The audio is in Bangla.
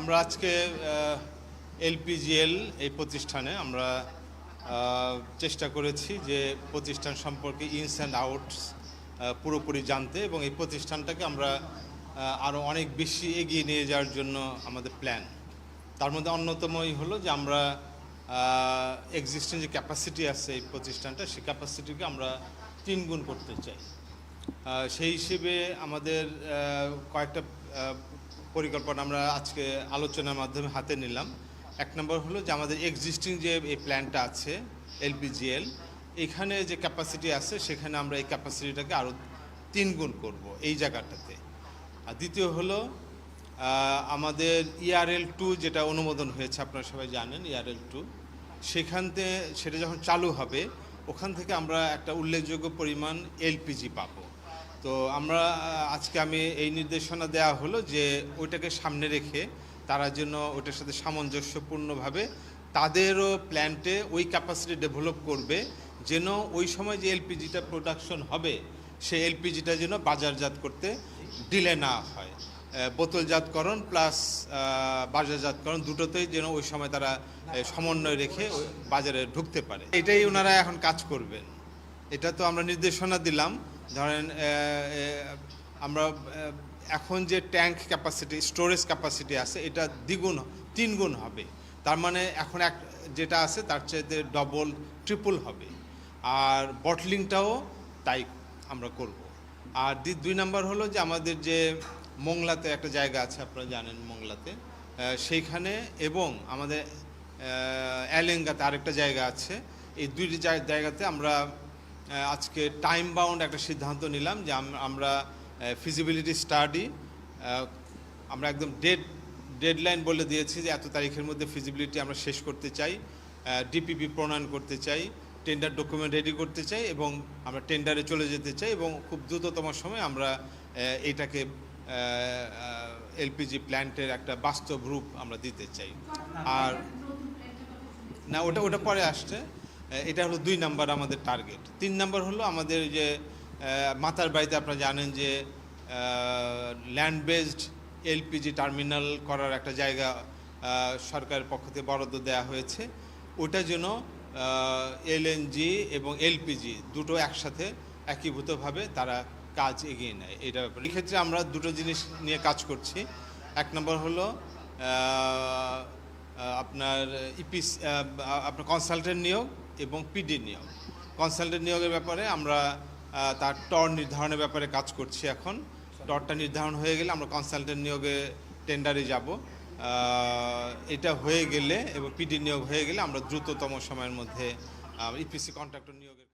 আমরা আজকে এলপিজিএল এই প্রতিষ্ঠানে আমরা চেষ্টা করেছি যে প্রতিষ্ঠান সম্পর্কে ইনস অ্যান্ড আউটস পুরোপুরি জানতে এবং এই প্রতিষ্ঠানটাকে আমরা আরও অনেক বেশি এগিয়ে নিয়ে যাওয়ার জন্য আমাদের প্ল্যান। তার মধ্যে অন্যতমই হলো যে আমরা এক্সিস্টিং যে ক্যাপাসিটি আছে এই প্রতিষ্ঠানটা সেই ক্যাপাসিটিকে আমরা 3 গুণ করতে চাই। সেই হিসেবে আমাদের কয়েকটা পরিকল্পনা আমরা আজকে আলোচনার মাধ্যমে হাতে নিলাম। 1 নম্বর হলো যে আমাদের এক্সিস্টিং যে এই প্ল্যানটা আছে এলপিজিএল, এখানে যে ক্যাপাসিটি আছে সেখানে আমরা এই ক্যাপাসিটিটাকে আরও 3 গুণ করব এই জায়গাটাতে। আর দ্বিতীয় হলো আমাদের ERL2 যেটা অনুমোদন হয়েছে, আপনারা সবাই জানেন ERL2, সেটা যখন চালু হবে ওখান থেকে আমরা একটা উল্লেখযোগ্য পরিমাণ এলপিজি পাবো। তো আমরা আজকে আমি এই নির্দেশনা দেওয়া হলো যে ওইটাকে সামনে রেখে তারা যেন ওইটার সাথে সামঞ্জস্যপূর্ণভাবে তাদেরও প্ল্যান্টে ওই ক্যাপাসিটি ডেভেলপ করবে, যেন ওই সময় যে এলপিজিটা প্রোডাকশন হবে সেই এলপিজিটা যেন বাজারজাত করতে ডিলে না হয়। বোতলজাতকরণ প্লাস বাজারজাতকরণ দুটোতেই যেন ওই সময় তারা সমন্বয় রেখে বাজারে ঢুকতে পারে, এটাই ওনারা এখন কাজ করবেন। এটা তো আমরা নির্দেশনা দিলাম। ধরেন আমরা এখন যে ট্যাঙ্ক ক্যাপাসিটি, স্টোরেজ ক্যাপাসিটি আছে এটা 3 গুণ হবে। তার মানে এখন যেটা আছে তার চাইতে ডবল ট্রিপল হবে। আর বটলিংটাও তাই আমরা করব। আর 2 নম্বর হলো যে আমাদের যে মোংলাতে একটা জায়গা আছে, আপনারা জানেন মোংলাতে, সেইখানে এবং আমাদের এলেঙ্গাতে আরেকটা জায়গা আছে। এই 2টি জায়গাতে আমরা আজকে টাইম বাউন্ড একটা সিদ্ধান্ত নিলাম যে আমরা ফিজিবিলিটি স্টাডি আমরা একদম ডেডলাইন বলে দিয়েছি যে এত তারিখের মধ্যে ফিজিবিলিটি আমরা শেষ করতে চাই, ডিপিপি প্রণয়ন করতে চাই, টেন্ডার ডকুমেন্ট রেডি করতে চাই এবং আমরা টেন্ডারে চলে যেতে চাই এবং খুব দ্রুততম সময় আমরা এটাকে এলপিজি প্ল্যান্টের একটা বাস্তব রূপ আমরা দিতে চাই। আর না, ওটা পরে আসছে। এটা হলো 2 নাম্বার আমাদের টার্গেট। 3 নাম্বার হলো আমাদের যে মাতার বাড়িতে আপনারা জানেন যে ল্যান্ড বেসড এলপিজি টার্মিনাল করার একটা জায়গা সরকারের পক্ষ থেকে বরাদ্দ দেওয়া হয়েছে। ওটা যেন এলএনজি এবং এলপিজি দুটো একসাথে একীভূতভাবে তারা কাজ এগিয়ে নেয়। এটা এই ক্ষেত্রে আমরা 2টো জিনিস নিয়ে কাজ করছি। 1 নম্বর হলো আপনার আপনার কনসালটেন্ট নিয়োগ এবং পিডি নিয়োগ। কনসালটেন্ট নিয়োগের ব্যাপারে আমরা তার টর নির্ধারণের ব্যাপারে কাজ করছি। এখন টরটা নির্ধারণ হয়ে গেলে আমরা কনসালটেন্ট নিয়োগে টেন্ডারে যাব। এটা হয়ে গেলে এবং পিডি নিয়োগ হয়ে গেলে আমরা দ্রুততম সময়ের মধ্যে ইপিসি কন্ট্রাক্টর নিয়োগের